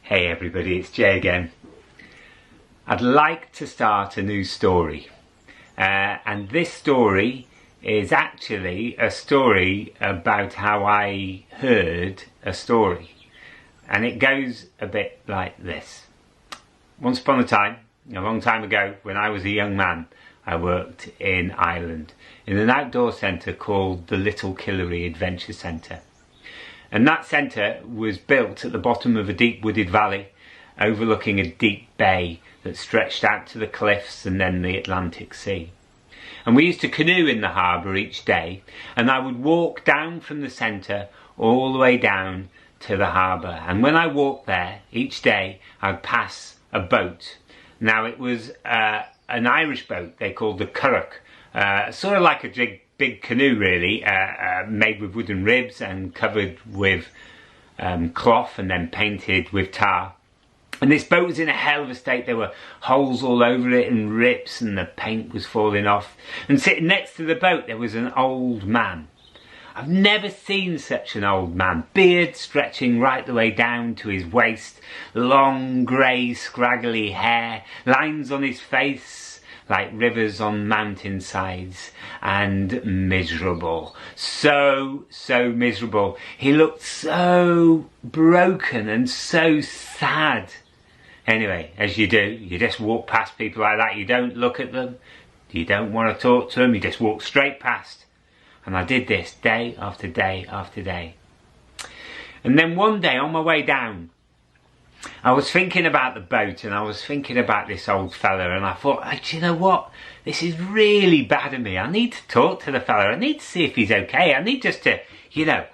Hey everybody, it's Jay again. I'd like to start a new story. And this story is actually a story about how I heard a story. And it goes a bit like this. Once upon a time, a long time ago, when I was a young man, I worked in Ireland in an outdoor centre called the Little Killary Adventure Centre. And that centre was built at the bottom of a deep wooded valley overlooking a deep bay that stretched out to the cliffs and then the Atlantic Sea. And we used to canoe in the harbour each day, and I would walk down from the centre all the way down to the harbour. And when I walked there each day, I'd pass a boat. Now it was an Irish boat they called the currach, sort of like a big canoe really, made with wooden ribs and covered with cloth and then painted with tar. And this boat was in a hell of a state. There were holes all over it and rips, and the paint was falling off. And sitting next to the boat there was an old man. I've never seen such an old man. Beard stretching right the way down to his waist, long grey scraggly hair, lines on his face like rivers on mountainsides, and miserable. So miserable. He looked so broken and so sad. Anyway, as you do, you just walk past people like that. You don't look at them. You don't want to talk to them. You just walk straight past. And I did this day after day after day. And then one day on my way down, I was thinking about the boat and I was thinking about this old fella, and I thought, do you know what? This is really bad of me. I need to talk to the fella. I need to see if he's okay. I need just to,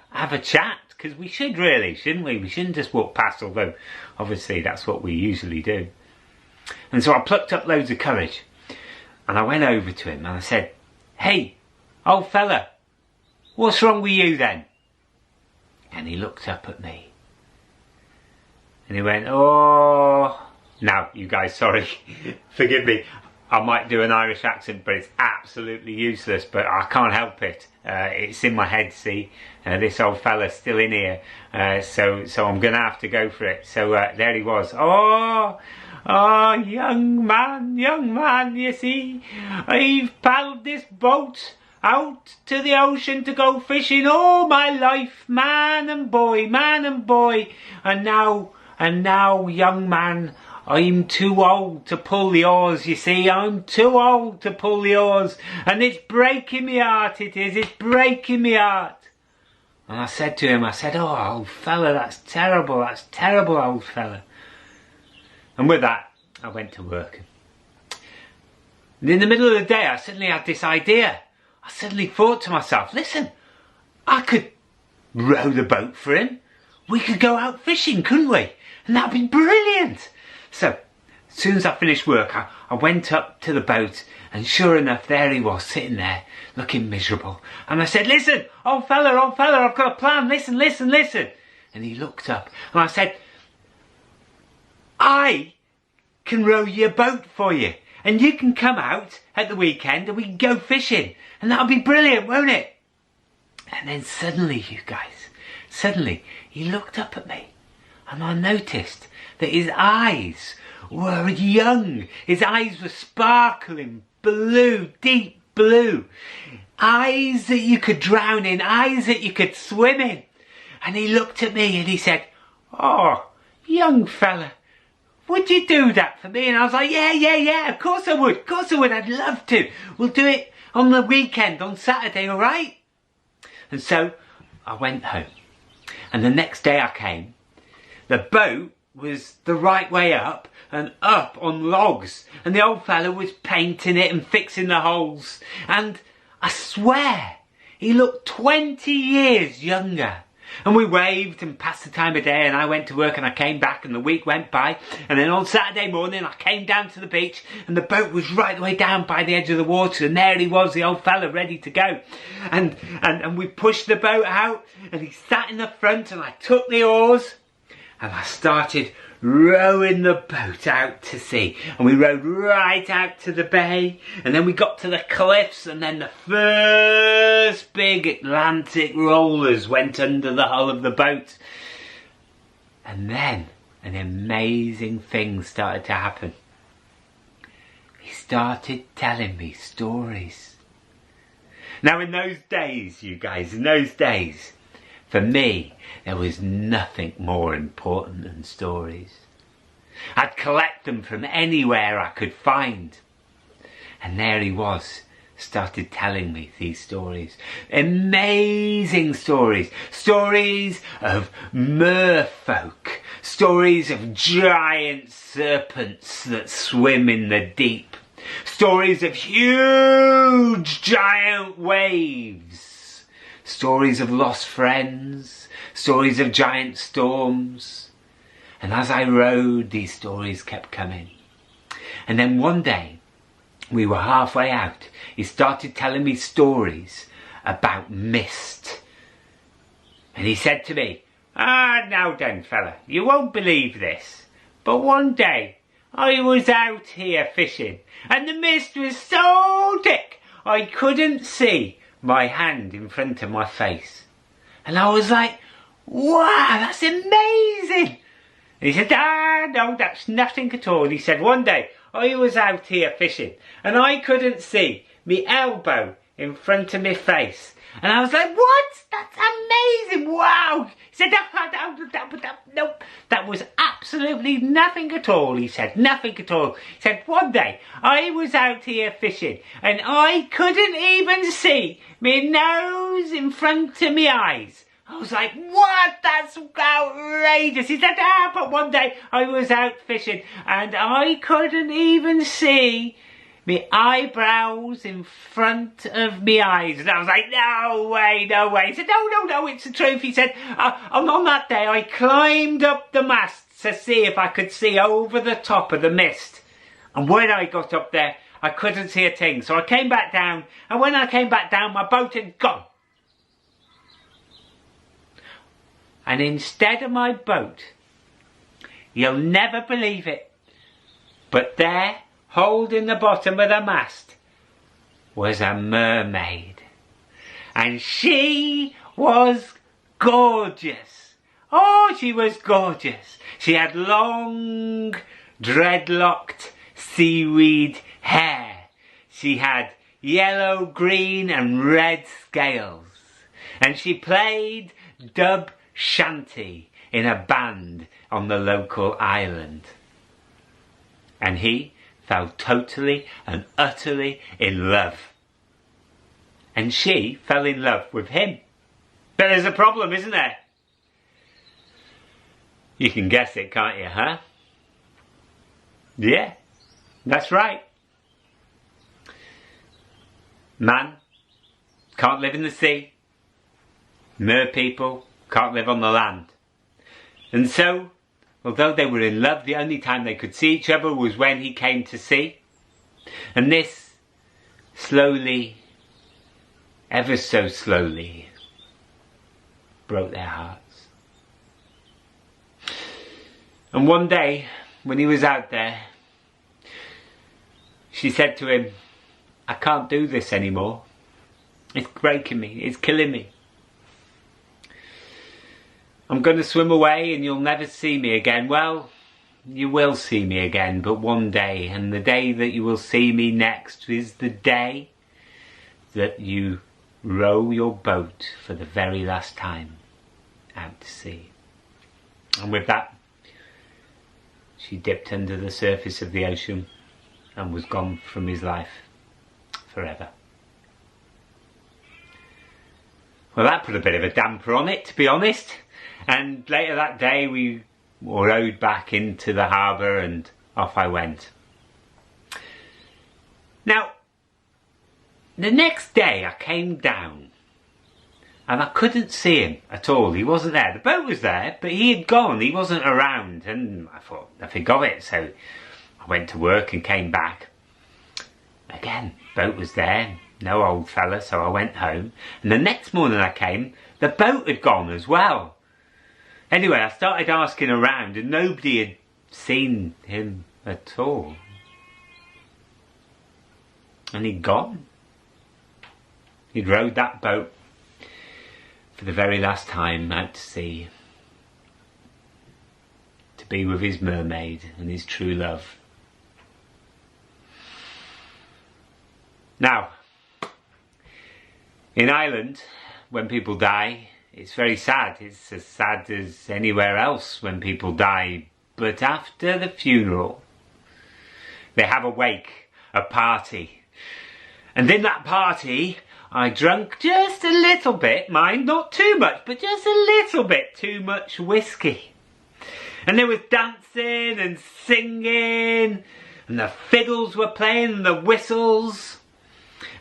have a chat, because we should really, shouldn't we? We shouldn't just walk past, although obviously that's what we usually do. And so I plucked up loads of courage and I went over to him and I said, "Hey, old fella, what's wrong with you then?" And he looked up at me. And he went, "Oh," now you guys, sorry, forgive me, I might do an Irish accent, but it's absolutely useless, but I can't help it. It's in my head, see, this old fella's still in here, so I'm going to have to go for it. So there he was. Oh, young man, you see, I've paddled this boat out to the ocean to go fishing all my life, man and boy, and now, young man, I'm too old to pull the oars, you see. I'm too old to pull the oars. And it's breaking me heart, it is. It's breaking me heart. And I said to him, "Oh, old fella, that's terrible, old fella." And with that, I went to work. And in the middle of the day, I suddenly had this idea. I suddenly thought to myself, listen, I could row the boat for him. We could go out fishing, couldn't we? And that'd be brilliant. So, as soon as I finished work, I went up to the boat, and sure enough, there he was, sitting there, looking miserable. And I said, "Listen, old fella, I've got a plan, listen. And he looked up, and I said, "I can row your boat for you, and you can come out at the weekend, and we can go fishing, and that'll be brilliant, won't it?" And then suddenly, you guys, he looked up at me. And I noticed that his eyes were young. His eyes were sparkling blue, deep blue. Eyes that you could drown in, eyes that you could swim in. And he looked at me and he said, "Oh, young fella, would you do that for me?" And I was like, yeah, of course I would, I'd love to. We'll do it on the weekend, on Saturday, all right? And so I went home. And the next day I came. The boat was the right way up and up on logs, and the old fella was painting it and fixing the holes, and I swear he looked 20 years younger. And we waved and passed the time of day, and I went to work and I came back, and the week went by, and then on Saturday morning I came down to the beach and the boat was right the way down by the edge of the water, and there he was, the old fella, ready to go. And we pushed the boat out and he sat in the front, and I took the oars and I started rowing the boat out to sea. And we rowed right out to the bay, and then we got to the cliffs, and then the first big Atlantic rollers went under the hull of the boat. And then and amazing things started to happen. He started telling me stories. Now in those days, you guys, in those days, for me, there was nothing more important than stories. I'd collect them from anywhere I could find. And there he was, started telling me these stories. Amazing stories. Stories of merfolk. Stories of giant serpents that swim in the deep. Stories of huge giant waves. Stories of lost friends. Stories of giant storms. And as I rode, these stories kept coming. And then one day, we were halfway out. He started telling me stories about mist. And he said to me, now then, fella, you won't believe this, but one day I was out here fishing and the mist was so thick I couldn't see my hand in front of my face. And I was like, wow, that's amazing. And he said, no, that's nothing at all. He said, one day I was out here fishing and I couldn't see me elbow in front of my face. And I was like, what? That's amazing. Wow. He said, no, that was absolutely nothing at all. He said, nothing at all. He said, one day I was out here fishing and I couldn't even see me nose in front of me eyes. I was like, what? That's outrageous. He said, but one day I was out fishing and I couldn't even see me eyebrows in front of me eyes. And I was like, no way, no way. He said, no, it's the truth. He said, on that day I climbed up the mast to see if I could see over the top of the mist. And when I got up there, I couldn't see a thing. So I came back down, and when I came back down, my boat had gone. And instead of my boat, you'll never believe it, but there, holding the bottom of the mast, was a mermaid. And she was gorgeous. Oh, she was gorgeous. She had long, dreadlocked seaweed hair. She had yellow, green and red scales. And she played dub shanty in a band on the local island. And he fell totally and utterly in love. And she fell in love with him. But there's a problem, isn't there? You can guess it, can't you, huh? Yeah, that's right. Man can't live in the sea. Mer people can't live on the land. And so, although they were in love, the only time they could see each other was when he came to sea. And this slowly, ever so slowly, broke their hearts. And one day, when he was out there, she said to him, I can't do this anymore. It's breaking me, it's killing me. I'm going to swim away and you'll never see me again. Well, you will see me again, but one day. And the day that you will see me next is the day that you row your boat for the very last time out to sea. And with that, she dipped under the surface of the ocean and was gone from his life forever. Well, that put a bit of a damper on it, to be honest. And later that day we rowed back into the harbour and off I went. Now, the next day I came down and I couldn't see him at all. He wasn't there. The boat was there, but he had gone. He wasn't around. And I thought nothing of it. So I went to work and came back. Again, boat was there. No old fella, so I went home. And the next morning I came, the boat had gone as well. Anyway, I started asking around and nobody had seen him at all. And he'd gone. He'd rowed that boat for the very last time out to sea. To be with his mermaid and his true love. Now, in Ireland, when people die, it's very sad. It's as sad as anywhere else when people die. But after the funeral, they have a wake, a party. And in that party, I drank just a little bit, mind, not too much, but just a little bit too much whiskey. And there was dancing and singing, and the fiddles were playing, and the whistles.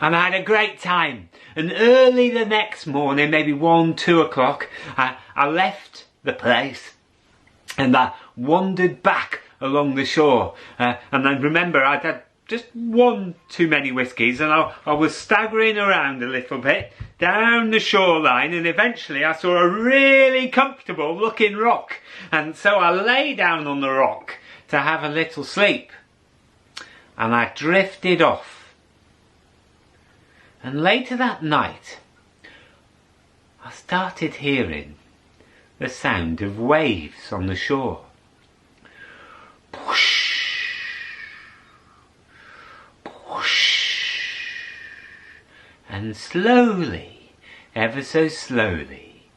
And I had a great time. And early the next morning, maybe 1, 2 o'clock, I left the place and I wandered back along the shore. And I remember I'd had just one too many whiskies, and I was staggering around a little bit down the shoreline, and eventually I saw a really comfortable looking rock. And so I lay down on the rock to have a little sleep. And I drifted off. And later that night, I started hearing the sound of waves on the shore. Whoosh, whoosh. And slowly, ever so slowly,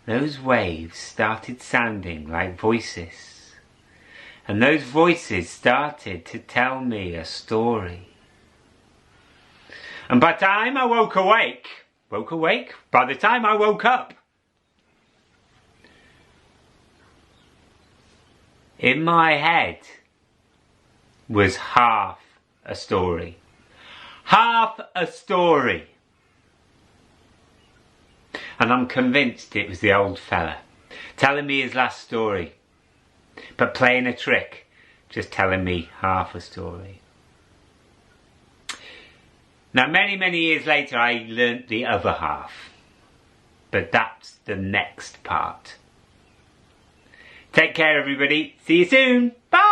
those waves started sounding like voices. And those voices started to tell me a story. And by the time I woke awake, by the time I woke up, in my head was half a story. Half a story. And I'm convinced it was the old fella telling me his last story, but playing a trick, just telling me half a story. Now, many, many years later, I learnt the other half. But that's the next part. Take care, everybody. See you soon. Bye.